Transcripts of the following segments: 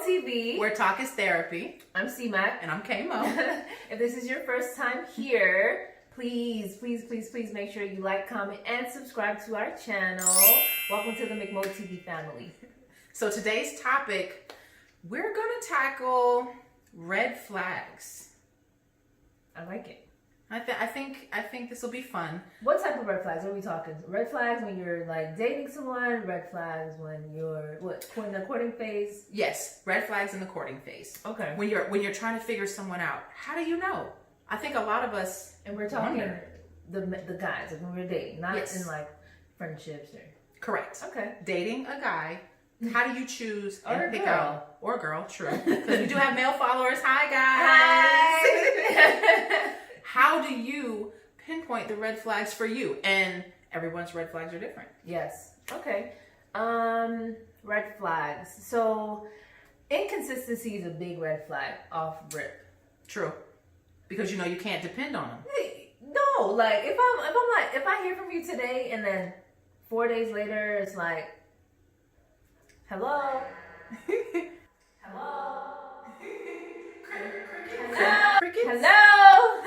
McMoTV. Where talk is therapy. I'm C-Mac. And I'm K-Mo. If this is your first time here, please make sure you like, comment, and subscribe to our channel. Welcome to the McMoTV family. So today's topic, we're going to tackle red flags. I like it. I think this will be fun. What type of red flags are we talking? Red flags when you're like dating someone, red flags when you're in the courting phase? Yes, red flags in the courting phase. Okay. When you're trying to figure someone out, how do you know? I think a lot of us and we're talking wonder. the guys, like when we're dating, not Yes. in like friendships or Correct. okay. Dating a guy. How do you choose and Or pick girl. out or girl? True, because we do have male followers. Hi guys. Hi. How do you pinpoint the red flags for you? And everyone's red flags are different. Yes. Okay. Red flags. So inconsistency is a big red flag off rip. True, because you know you can't depend on them. Hey, no, like if I hear from you today and then 4 days later it's like, hello. Hello. Crickets. Hello.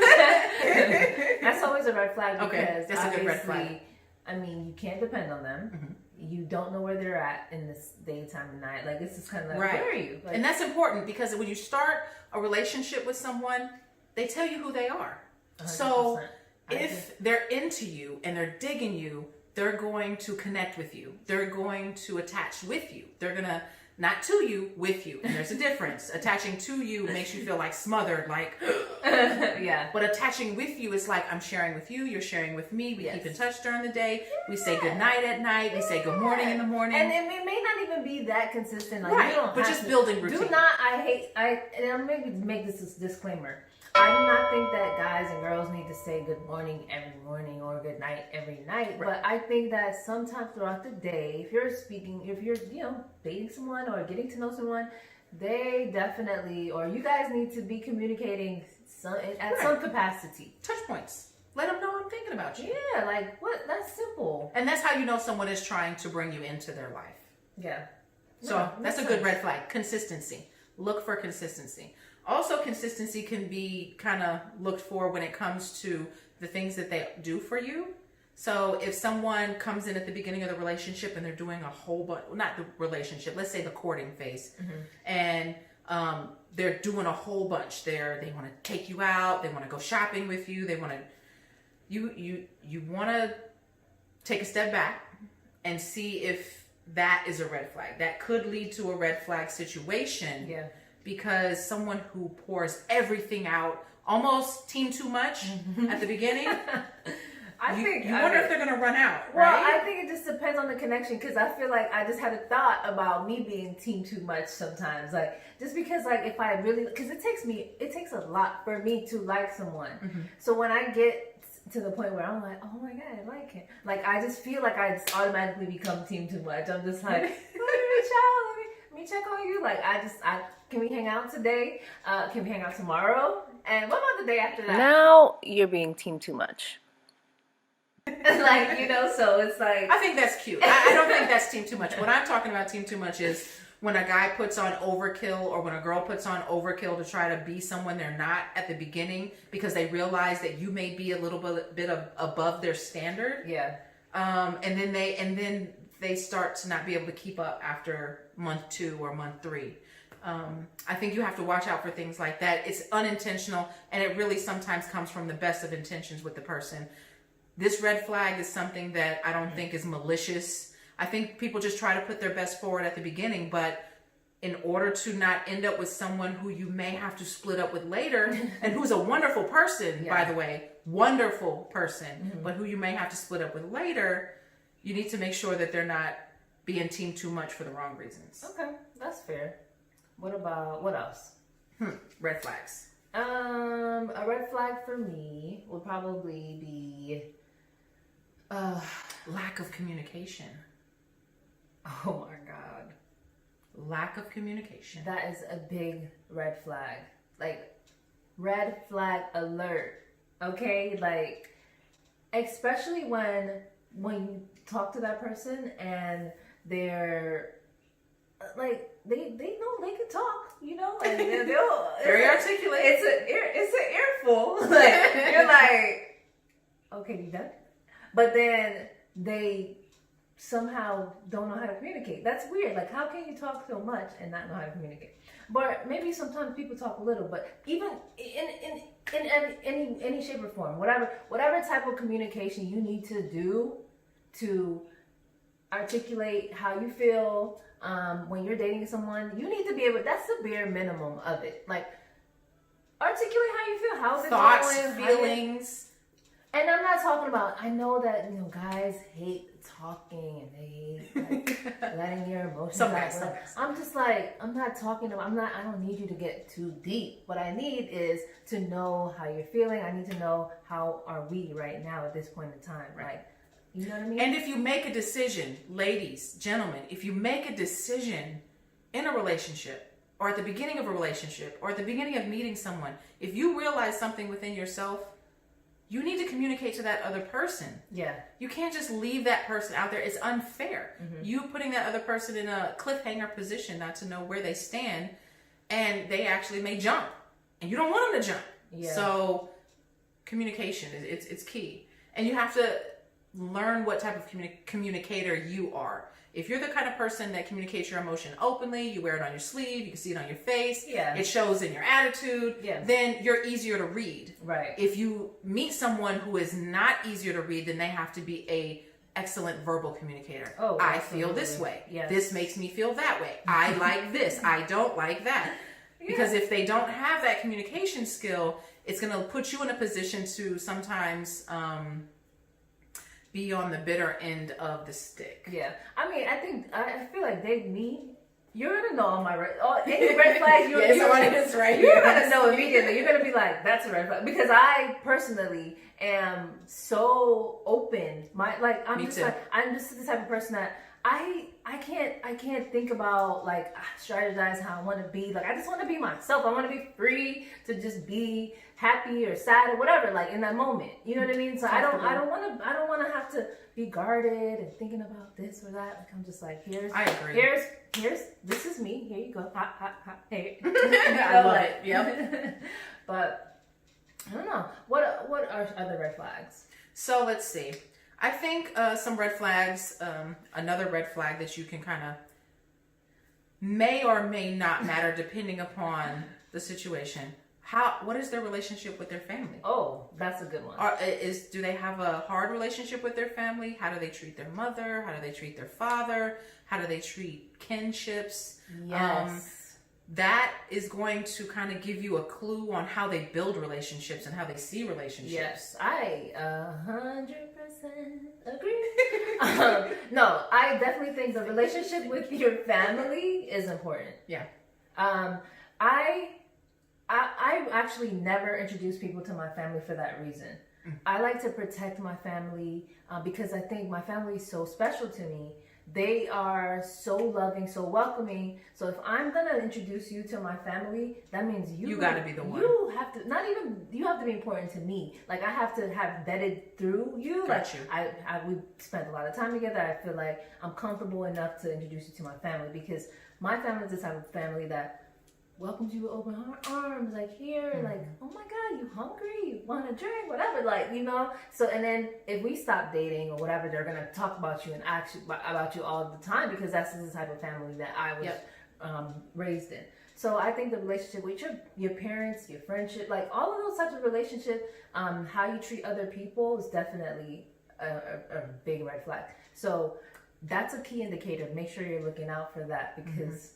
That's always a red flag because Okay, that's a good red flag. obviously, I mean, you can't depend on them. Mm-hmm. You don't know where they're at in this daytime and night. Like, it's just kind of like, Right. where are you? Like, And that's important because when you start a relationship with someone, they tell you who they are. 100%. So I if they're into you and they're digging you, they're going to connect with you. They're going to attach with you. They're going to, not to you, with you. And there's a difference. Attaching to you makes you feel like smothered, like, yeah. but attaching with you is like, I'm sharing with you, you're sharing with me. We Yes. keep in touch during the day. We say good night at night. We say good morning in the morning. And it may not even be that consistent. Like, Right, you don't but have just to. building routine. Do not, and I'm maybe make this a disclaimer. I do not think that guys and girls need to say good morning every morning or good night every night. Right. But I think that sometimes throughout the day, if you're dating someone or getting to know someone, they definitely, or you guys need to be communicating at some capacity. Touch points. Let them know I'm thinking about you. Yeah, like what? That's simple. And that's how you know someone is trying to bring you into their life. Yeah. So Yeah, that's a makes good sense. red flag. Consistency. Look for consistency. Also, consistency can be kind of looked for when it comes to the things that they do for you. So if someone comes in at the beginning of the relationship and they're doing a whole bunch, not the relationship, let's say the courting phase, and they're doing a whole bunch. They want to take you out. They want to go shopping with you. They want to, you want to take a step back and see if that is a red flag. That could lead to a red flag situation. Yeah. Because someone who pours everything out, almost team too much at the beginning, you wonder if they're going to run out, Well, right? I think it just depends on the connection because I feel like I just had a thought about me being team too much sometimes. Like, just because, like, if I really, because it takes a lot for me to like someone. So when I get to the point where I'm like, oh my God, I like him. Like, I just feel like I just automatically become team too much. I'm just like, let me check on you. Like, can we hang out today? Can we hang out tomorrow? And what about the day after that? Now you're being team too much. Like, so it's like, I think that's cute. I don't think that's team too much. What I'm talking about team too much is when a guy puts on overkill or when a girl puts on overkill to try to be someone they're not at the beginning because they realize that you may be a little bit above their standard. yeah. And then they start to not be able to keep up after month 2 or month 3. I think you have to watch out for things like that. It's unintentional, and it really sometimes comes from the best of intentions with the person. This red flag is something that I don't think is malicious. I think people just try to put their best forward at the beginning, but in order to not end up with someone who you may have to split up with later, and who's a wonderful person, by the way, wonderful person, but who you may have to split up with later, you need to make sure that they're not being team too much for the wrong reasons. Okay, that's fair. What else? Red flags. A red flag for me would probably be, Lack of communication. oh my God, Lack of communication. that is a big red flag. Like, red flag alert. Okay, like, especially when you talk to that person and they're like they know they can talk, you know, and they'll Very articulate. It's an earful. Like you're like, okay, you done? But then they somehow don't know how to communicate. That's weird. Like, how can you talk so much and not know how to communicate? But maybe sometimes people talk a little, but even in any shape or form, whatever type of communication you need to do to articulate how you feel when you're dating someone, you need to be able. That's the bare minimum of it. Like, articulate how you feel. How's it Thoughts, going? feelings. And I'm not talking about. I know that guys hate talking and they hate like, letting your emotions out. I'm just like, I'm not talking about. I don't need you to get too deep. What I need is to know how you're feeling. I need to know how are we right now at this point in time. Right. Like, you know what I mean? And if you make a decision, ladies, gentlemen, if you make a decision in a relationship or at the beginning of a relationship or at the beginning of meeting someone, if you realize something within yourself, you need to communicate to that other person. Yeah. You can't just leave that person out there. It's unfair. Mm-hmm. You putting that other person in a cliffhanger position not to know where they stand, and they actually may jump. And you don't want them to jump. Yeah. So communication, it's key. And you have to learn what type of communicator you are. If you're the kind of person that communicates your emotion openly, you wear it on your sleeve, you can see it on your face, Yeah. it shows in your attitude, Yeah. then you're easier to read. Right. If you meet someone who is not easier to read, then they have to be a excellent verbal communicator. Oh, I feel this absolutely. way. Yes. This makes me feel that way. I like this. I don't like that. Because if they don't have that communication skill, it's going to put you in a position to sometimes be on the bitter end of the stick. Yeah. I mean, I feel like you're gonna know all my any red flags you're gonna know immediately. You're gonna be like, that's a red flag, because I personally am so open. I'm just the type of person that I can't think about like strategize how I want to be. Like, I just want to be myself. I want to be free to just be happy or sad or whatever, like in that moment. You know what I mean? So I don't want to have to be guarded and thinking about this or that. Like, I'm just like, I agree. Here's this is me. Here you go. Hot. Hey. I love it. Yep. But I don't know. What are other red flags? So let's see. I think some red flags, another red flag that you can kind of may or may not matter depending upon the situation. What is their relationship with their family? Oh, that's a good one. Do they have a hard relationship with their family? How do they treat their mother? How do they treat their father? How do they treat kinships? Yes. That is going to kind of give you a clue on how they build relationships and how they see relationships. Yes, I 100% agree. No, I definitely think the relationship with your family is important. Yeah. I actually never introduce people to my family for that reason. I like to protect my family because I think my family is so special to me. They are so loving, so welcoming. So if I'm gonna introduce you to my family, that means you gotta be the one. You have to you have to be important to me. Like, I have to have vetted through you. Got you. We spent a lot of time together. I feel like I'm comfortable enough to introduce you to my family, because my family is the type of family that welcomes you with open arms, like, here, like, oh my God, you hungry? You want a drink? Whatever, like, So, and then if we stop dating or whatever, they're gonna talk about you and ask you about you all the time, because that's the type of family that I was raised in. So I think the relationship with your parents, your friendship, like all of those types of relationships, how you treat other people is definitely a big red flag. So that's a key indicator. Make sure you're looking out for that, because.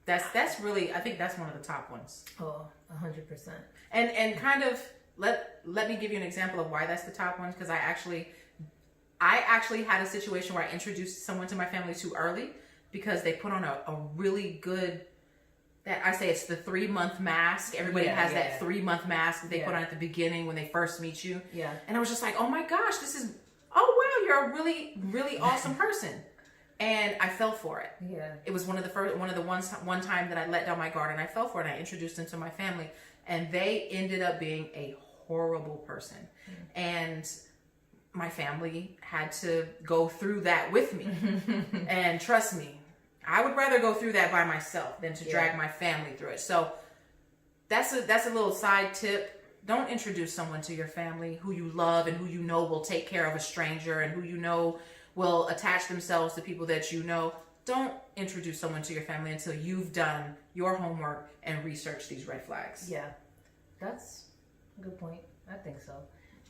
That's really, I think that's one of the top ones. Oh, 100%. And kind of let me give you an example of why that's the top one, because I actually had a situation where I introduced someone to my family too early, because they put on a really good, that I say it's the 3-month mask. Everybody has that 3-month mask that they put on at the beginning when they first meet you. Yeah. And I was just like, oh my gosh, wow, you're a really, really awesome person. And I fell for it. Yeah. It was one time that I let down my guard, and I fell for it. And I introduced them to my family, and they ended up being a horrible person. And my family had to go through that with me. And trust me, I would rather go through that by myself than to drag my family through it. So that's a little side tip. Don't introduce someone to your family who you love and who you know will take care of a stranger and who you know will attach themselves to people that you know. Don't introduce someone to your family until you've done your homework and researched these red flags. Yeah, that's a good point. I think so.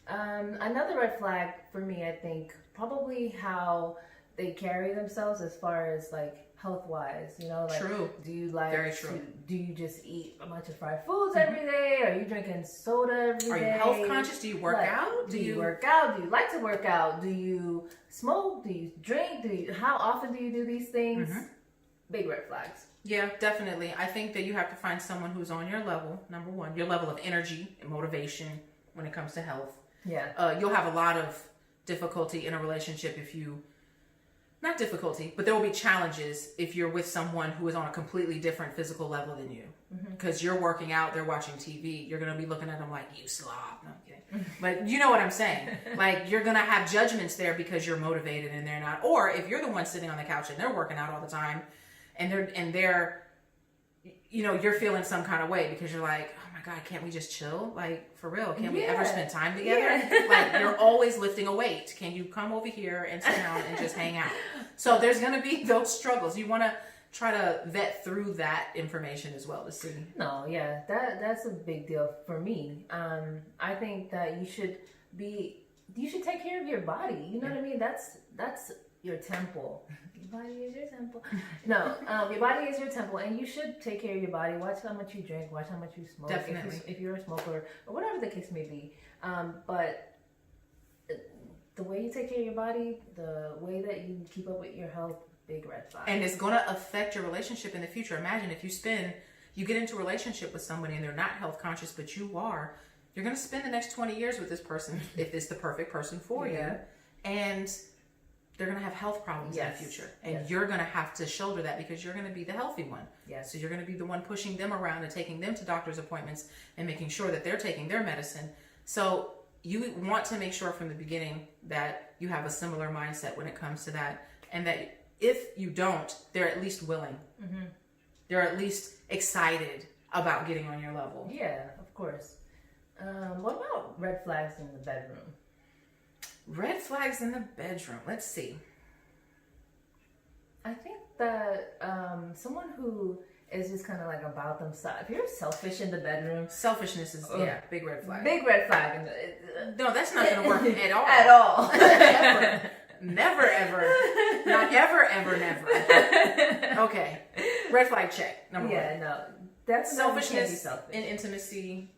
Another red flag for me, I think, probably how they carry themselves as far as like health wise, you know, like True. do you like Very true. do you just eat a bunch of fried foods every day? Are you drinking soda every day? Are you health conscious? Do you work out? Do you work out? Do you like to work out? Do you smoke? Do you drink? How often do you do these things? Big red flags. Yeah, definitely. I think that you have to find someone who's on your level, number one, your level of energy and motivation when it comes to health. Yeah. You'll have a lot of difficulty in a relationship if you, not difficulty, but there will be challenges if you're with someone who is on a completely different physical level than you. Because you're working out, they're watching TV, you're going to be looking at them like, you slob. No, I'm kidding. But you know what I'm saying. Like, you're going to have judgments there because you're motivated and they're not. Or if you're the one sitting on the couch and they're working out all the time and they're you know, you're feeling some kind of way because you're like, oh my God, can't we just chill? Like, for real, can't we ever spend time together? Like, you're always lifting a weight. Can you come over here and sit down and just hang out? So there's going to be those struggles. You want to try to vet through that information as well to see. No, yeah, that's a big deal for me. I think that you should take care of your body. You know what I mean? That's your temple. Your body is your temple. No, your body is your temple, and you should take care of your body. Watch how much you drink. Watch how much you smoke. Definitely. If you're a smoker or whatever the case may be. But the way you take care of your body, the way that you keep up with your health, big red flag. And it's going to affect your relationship in the future. Imagine if you get into a relationship with somebody and they're not health conscious, but you are. You're going to spend the next 20 years with this person if it's the perfect person for you. And they're going to have health problems in the future. And you're going to have to shoulder that because you're going to be the healthy one. Yes. So you're going to be the one pushing them around and taking them to doctor's appointments and making sure that they're taking their medicine. So you want to make sure from the beginning that you have a similar mindset when it comes to that. And that if you don't, they're at least willing. They're at least excited about getting on your level. Yeah, of course. What about red flags in the bedroom? Red flags in the bedroom. Let's see. I think that someone who is just kind of like about themselves. If you're selfish in the bedroom, Selfishness is big red flag. big red flag. No, that's not going to work at all. At all. Ever. Never, ever. Not ever, ever, never. Okay. Red flag check. Number one. No. That's Selfishness selfish. in intimacy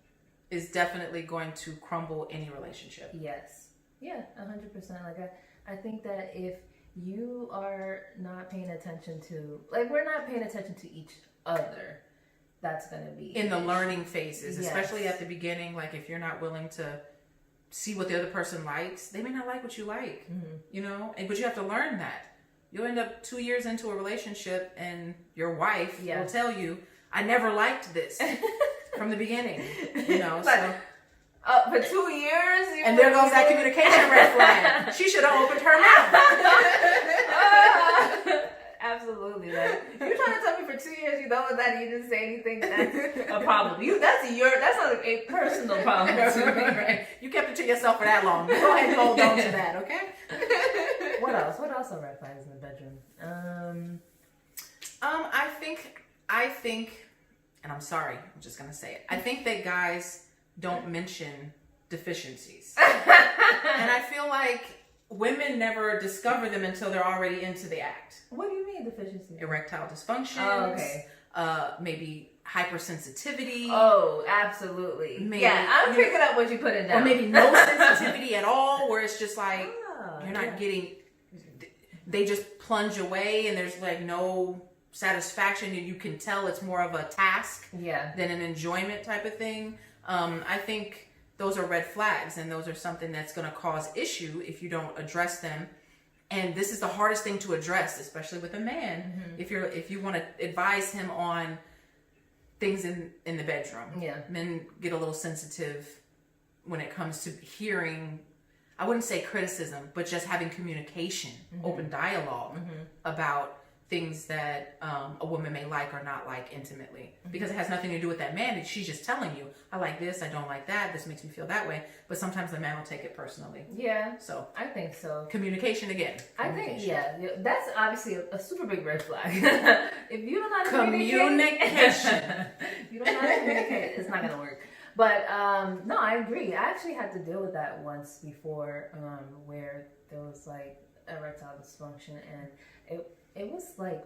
is definitely going to crumble any relationship. Yes. Yeah, 100%. Like I think that if you are not paying attention to, like, we're not paying attention to each other, that's going to be In the learning phases, especially at the beginning, like if you're not willing to see what the other person likes, they may not like what you like, you know? But you have to learn that. You'll end up 2 years into a relationship and your wife will tell you, I never liked this from the beginning, you know? So. For 2 years? And there goes that communication red flag. She should have opened her mouth. Absolutely. Like, you're trying to tell me for 2 years you know that you didn't say anything, that's a problem. That's not a personal problem to me. Right. You kept it to yourself for that long. Go ahead and hold on to that, okay? What else? What else are red flags in the bedroom? I think, and I'm sorry, I'm just gonna say it. I think that guys don't mention deficiencies. And I feel like women never discover them until they're already into the act. What do you mean deficiency? Erectile dysfunction. Oh, okay. Maybe hypersensitivity. Oh, absolutely. Maybe, I'm picking up what you put in down. Or maybe no sensitivity at all, where it's just like, you're not getting, they just plunge away and there's like no satisfaction. You can tell it's more of a task than an enjoyment type of thing. I think those are red flags, and those are something that's going to cause issue if you don't address them. And this is the hardest thing to address, especially with a man. If you want to advise him on things in the bedroom. Men get a little sensitive when it comes to hearing, I wouldn't say criticism, but just having communication, open dialogue about things that a woman may like or not like intimately, because it has nothing to do with that man. She's just telling you, I like this, I don't like that, this makes me feel that way. But sometimes the man will take it personally. Yeah. So I think so. Communication again. I think, yeah, that's obviously a super big red flag. If you don't know how to Communication. if you don't know how to communicate, it's not gonna work. But no, I agree. I actually had to deal with that once before, where there was like erectile dysfunction, and it was like,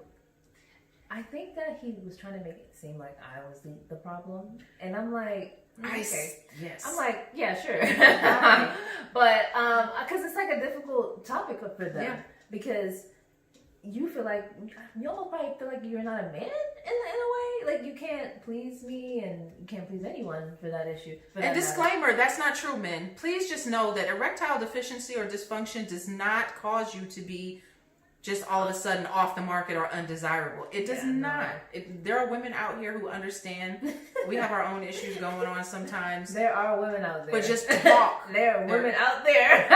I think that he was trying to make it seem like I was the problem, and I'm like, okay, yes, I'm like, yeah, sure, but because it's like a difficult topic for them, because you feel like you almost probably feel like you're not a man in a way, like you can't please me and you can't please anyone for that issue. And disclaimer, that's not true, men. Please just know that erectile deficiency or dysfunction does not cause you to be just all of a sudden off the market or undesirable. It does not. There are women out here who understand. We have our own issues going on sometimes. There are women out there. But just talk. There are women out there.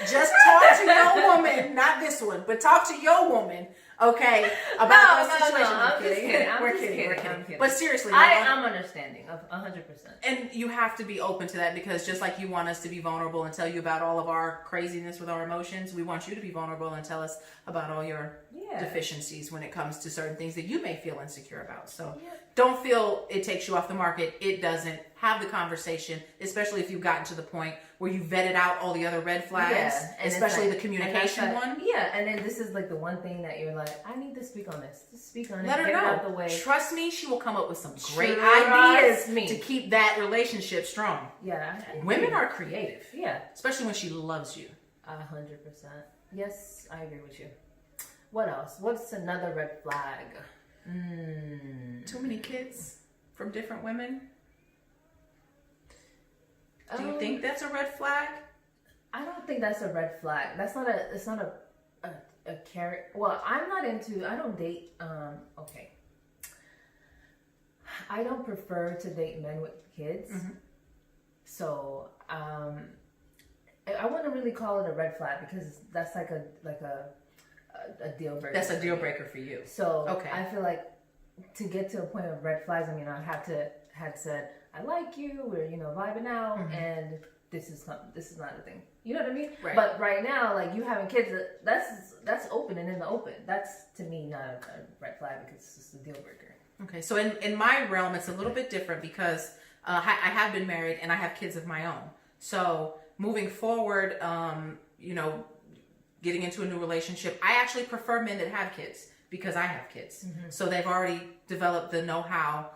Just talk to your woman, not this one, but talk to your woman, okay, about the situation. No, I'm just kidding. We're kidding. But seriously, I'm understanding of 100%. And you have to be open to that, because just like you want us to be vulnerable and tell you about all of our craziness with our emotions, we want you to be vulnerable and tell us about all your deficiencies when it comes to certain things that you may feel insecure about. So don't feel it takes you off the market. It doesn't. Have the conversation, especially if you've gotten to the point where you vetted out all the other red flags, especially the communication one. Yeah, and then this is like the one thing that you're like, I need to speak on this. Just speak on it. Let her get know. It out the way. Trust me, she will come up with some great ideas to keep that relationship strong. Yeah. Women are creative. Yeah. Especially when she loves you. 100%. Yes, I agree with you. What else? What's another red flag? Too many kids from different women. Do you think that's a red flag? I don't think that's a red flag. It's not a carrot. Well, I don't date, okay. I don't prefer to date men with kids. Mm-hmm. So, I wouldn't really call it a red flag, because that's like a deal breaker. That's a deal breaker for you. So, I feel like to get to a point of red flags, I mean, I'd have to have said, I like you, we're, vibing out, and this is not a thing. You know what I mean? Right. But right now, like, you having kids, that's open and in the open. That's, to me, not a red flag, because it's just a deal breaker. Okay, so in my realm, it's a little bit different, because I have been married and I have kids of my own. So moving forward, getting into a new relationship, I actually prefer men that have kids, because I have kids. Mm-hmm. So they've already developed the know-how.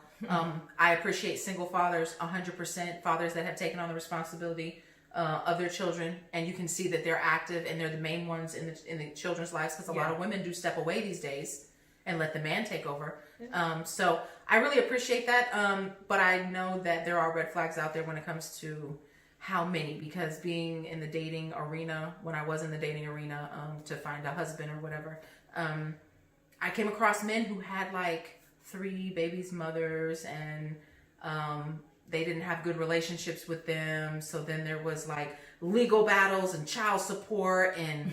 I appreciate single fathers 100%, fathers that have taken on the responsibility of their children, and you can see that they're active and they're the main ones in the children's lives, because a lot of women do step away these days and let the man take over. So I really appreciate that, but I know that there are red flags out there when it comes to how many, because being in the dating arena, when I was in the dating arena to find a husband or whatever, I came across men who had like 3 babies' mothers, and they didn't have good relationships with them. So then there was like legal battles and child support and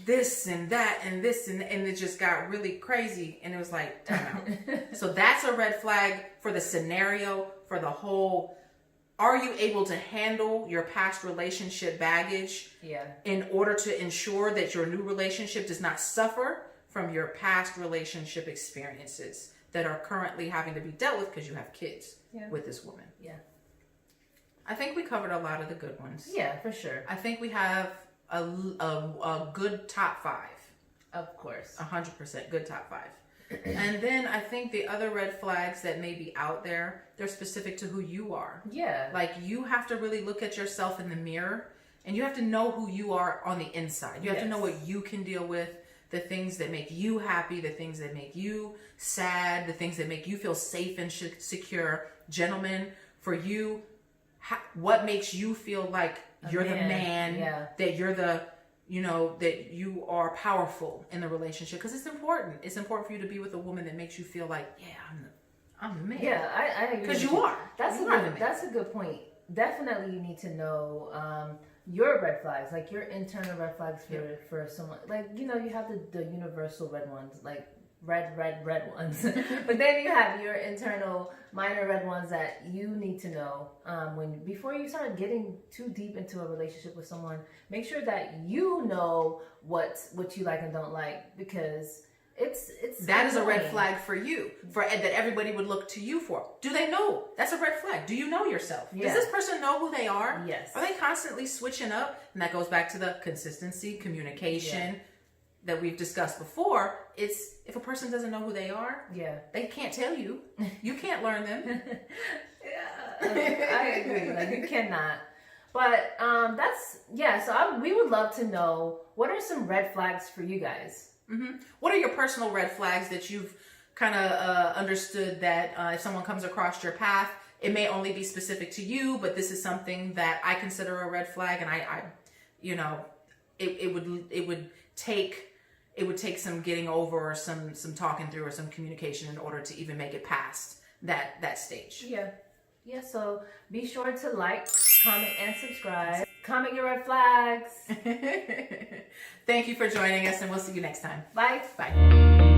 this and that and this, and it just got really crazy. And it was like, time out. So that's a red flag for the scenario, for the whole. Are you able to handle your past relationship baggage in order to ensure that your new relationship does not suffer from your past relationship experiences that are currently having to be dealt with because you have kids with this woman? Yeah. I think we covered a lot of the good ones. Yeah, for sure. I think we have a good top 5. Of course. 100% good top 5. And then I think the other red flags that may be out there, they're specific to who you are. Yeah. Like, you have to really look at yourself in the mirror, and you have to know who you are on the inside. You have to know what you can deal with, the things that make you happy, the things that make you sad, the things that make you feel safe and secure. Gentlemen, for you, what makes you feel like you're the man, that you're the, that you are powerful in the relationship? Because it's important. It's important for you to be with a woman that makes you feel like, I'm the man. Yeah, I agree. Because you are. That's a good point. Definitely, you need to know your red flags, like your internal red flags for someone. Like, you know, you have the universal red ones, like red ones. But then you have your internal minor red ones that you need to know before you start getting too deep into a relationship with someone. Make sure that you know what you like and don't like, because that is a red flag for you, that everybody would look to you for. Do they know? That's a red flag. Do you know yourself? Yeah. Does this person know who they are? Yes. Are they constantly switching up? And that goes back to the consistency, communication that we've discussed before. It's if a person doesn't know who they are, they can't tell you. You can't learn them. I agree. Like, you cannot. But we would love to know, what are some red flags for you guys? Mm-hmm. What are your personal red flags that you've kind of understood that if someone comes across your path, it may only be specific to you, but this is something that I consider a red flag, and I you know, it would take some getting over, or some talking through, or some communication in order to even make it past that stage. Yeah, so be sure to like, comment, and subscribe. Comment your red flags. Thank you for joining us, and we'll see you next time. Bye. Bye.